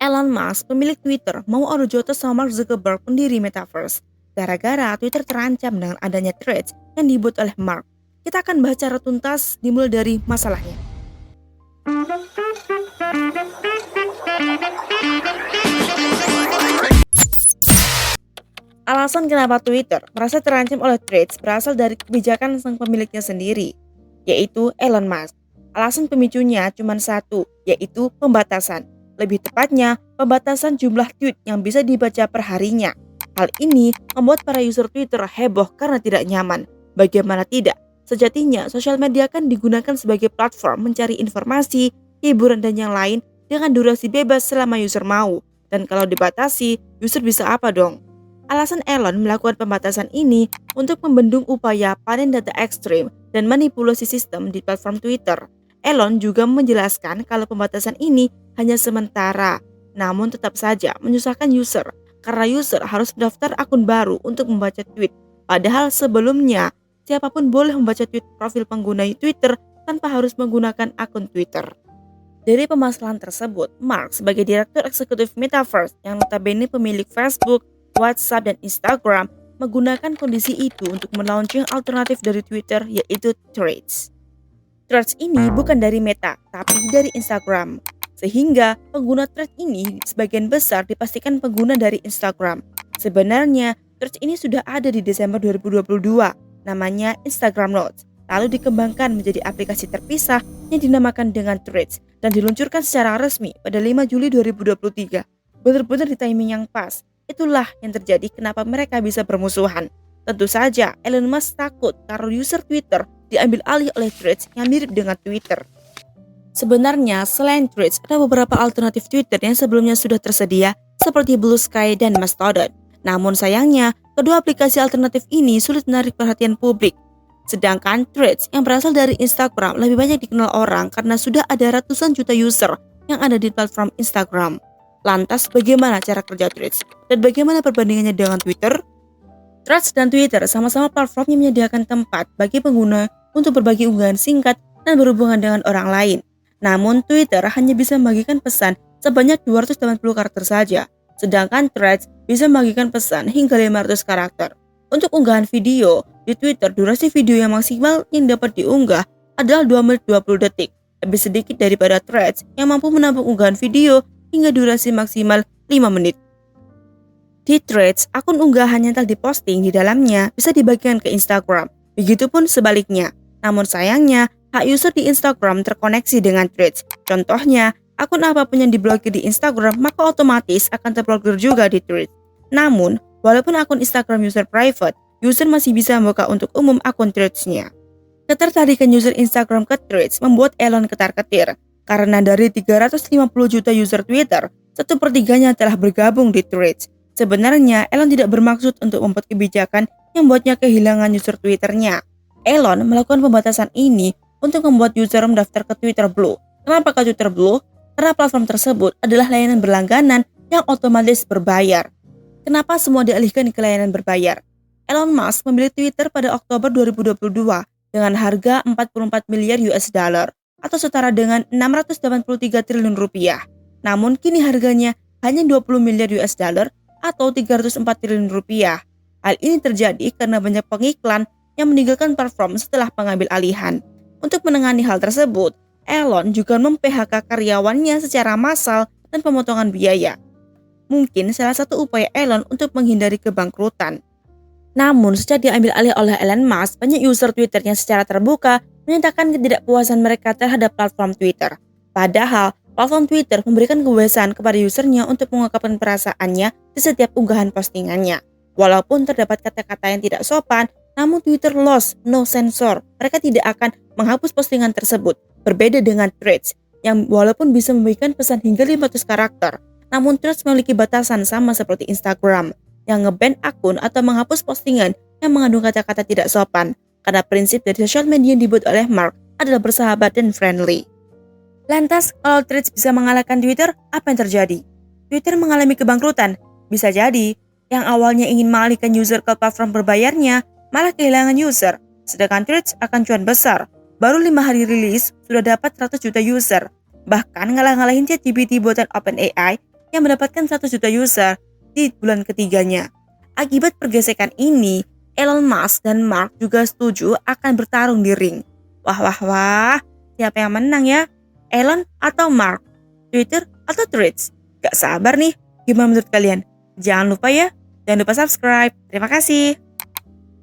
Elon Musk, pemilik Twitter, mau adu jotos sama Mark Zuckerberg, pendiri Metaverse. Gara-gara Twitter terancam dengan adanya threads yang dibuat oleh Mark. Kita akan bahas secara tuntas dimulai dari masalahnya. Alasan kenapa Twitter merasa terancam oleh threads berasal dari kebijakan sang pemiliknya sendiri, yaitu Elon Musk. Alasan pemicunya cuma satu, yaitu pembatasan. Lebih tepatnya, pembatasan jumlah tweet yang bisa dibaca per harinya. Hal ini membuat para user Twitter heboh karena tidak nyaman. Bagaimana tidak? Sejatinya, sosial media kan digunakan sebagai platform mencari informasi, hiburan, dan yang lain dengan durasi bebas selama user mau. Dan kalau dibatasi, user bisa apa dong? Alasan Elon melakukan pembatasan ini untuk membendung upaya panen data ekstrim dan manipulasi sistem di platform Twitter. Elon juga menjelaskan kalau pembatasan ini hanya sementara, namun tetap saja menyusahkan user karena user harus mendaftar akun baru untuk membaca tweet. Padahal sebelumnya, siapapun boleh membaca tweet profil pengguna Twitter tanpa harus menggunakan akun Twitter. Dari permasalahan tersebut, Mark sebagai direktur eksekutif Metaverse yang notabene pemilik Facebook, WhatsApp, dan Instagram menggunakan kondisi itu untuk melaunching alternatif dari Twitter, yaitu Threads. Threads ini bukan dari Meta, tapi dari Instagram. Sehingga pengguna Threads ini sebagian besar dipastikan pengguna dari Instagram. Sebenarnya, Threads ini sudah ada di Desember 2022, namanya Instagram Notes. Lalu dikembangkan menjadi aplikasi terpisah yang dinamakan dengan Threads dan diluncurkan secara resmi pada 5 Juli 2023. Benar-benar di timing yang pas. Itulah yang terjadi kenapa mereka bisa bermusuhan. Tentu saja Elon Musk takut karena user Twitter diambil alih oleh Threads yang mirip dengan Twitter. Sebenarnya selain Threads ada beberapa alternatif Twitter yang sebelumnya sudah tersedia seperti Blue Sky dan Mastodon. Namun sayangnya kedua aplikasi alternatif ini sulit menarik perhatian publik. Sedangkan Threads yang berasal dari Instagram lebih banyak dikenal orang karena sudah ada ratusan juta user yang ada di platform Instagram. Lantas bagaimana cara kerja Threads? Dan bagaimana perbandingannya dengan Twitter? Threads dan Twitter sama-sama platform yang menyediakan tempat bagi pengguna untuk berbagi unggahan singkat dan berhubungan dengan orang lain. Namun Twitter hanya bisa membagikan pesan sebanyak 280 karakter saja, sedangkan Threads bisa membagikan pesan hingga 500 karakter. Untuk unggahan video, di Twitter durasi video yang maksimal yang dapat diunggah adalah 2 menit 20 detik, lebih sedikit daripada Threads yang mampu menampung unggahan video hingga durasi maksimal 5 menit. Di Threads, akun unggahan yang telah diposting di dalamnya bisa dibagikan ke Instagram, begitupun sebaliknya. Namun sayangnya, hak user di Instagram terkoneksi dengan Threads. Contohnya, akun apapun yang diblokir di Instagram maka otomatis akan terblokir juga di Threads. Namun, walaupun akun Instagram user private, user masih bisa membuka untuk umum akun Threads-nya. Ketertarikan user Instagram ke Threads membuat Elon ketar-ketir. Karena dari 350 juta user Twitter, 1/3 telah bergabung di Threads. Sebenarnya, Elon tidak bermaksud untuk membuat kebijakan yang membuatnya kehilangan user Twitternya. Elon melakukan pembatasan ini untuk membuat user mendaftar ke Twitter Blue. Kenapa ke Twitter Blue? Karena platform tersebut adalah layanan berlangganan yang otomatis berbayar. Kenapa semua dialihkan ke layanan berbayar? Elon Musk membeli Twitter pada Oktober 2022 dengan harga 44 miliar US dollar. Atau setara dengan 683 triliun rupiah. Namun kini harganya hanya 20 miliar US dollar atau 304 triliun rupiah. Hal ini terjadi karena banyak pengiklan yang meninggalkan platform setelah pengambil alihan. Untuk menangani hal tersebut, Elon juga mem-PHK karyawannya secara massal dan pemotongan biaya. Mungkin salah satu upaya Elon untuk menghindari kebangkrutan. Namun sejak diambil alih oleh Elon Musk, banyak user Twitternya secara terbuka menyatakan ketidakpuasan mereka terhadap platform Twitter. Padahal, platform Twitter memberikan kebebasan kepada usernya untuk mengungkapkan perasaannya di setiap unggahan postingannya. Walaupun terdapat kata-kata yang tidak sopan, namun Twitter lost no censor. Mereka tidak akan menghapus postingan tersebut. Berbeda dengan Threads, yang walaupun bisa memberikan pesan hingga 500 karakter, namun Threads memiliki batasan sama seperti Instagram, yang nge-ban akun atau menghapus postingan yang mengandung kata-kata tidak sopan. Karena prinsip dari sosial media yang dibuat oleh Mark adalah bersahabat dan friendly. Lantas, kalau Threads bisa mengalahkan Twitter, apa yang terjadi? Twitter mengalami kebangkrutan? Bisa jadi, yang awalnya ingin mengalihkan user ke platform berbayarnya, malah kehilangan user. Sedangkan Threads akan cuan besar. Baru 5 hari rilis, sudah dapat 100 juta user. Bahkan ngalah-ngalahin ChatGPT buatan OpenAI yang mendapatkan 1 juta user di bulan ketiganya. Akibat pergesekan ini, Elon Musk dan Mark juga setuju akan bertarung di ring. Wah wah wah, siapa yang menang ya? Elon atau Mark? Twitter atau Threads? Gak sabar nih, gimana menurut kalian? Jangan lupa ya, jangan lupa subscribe. Terima kasih.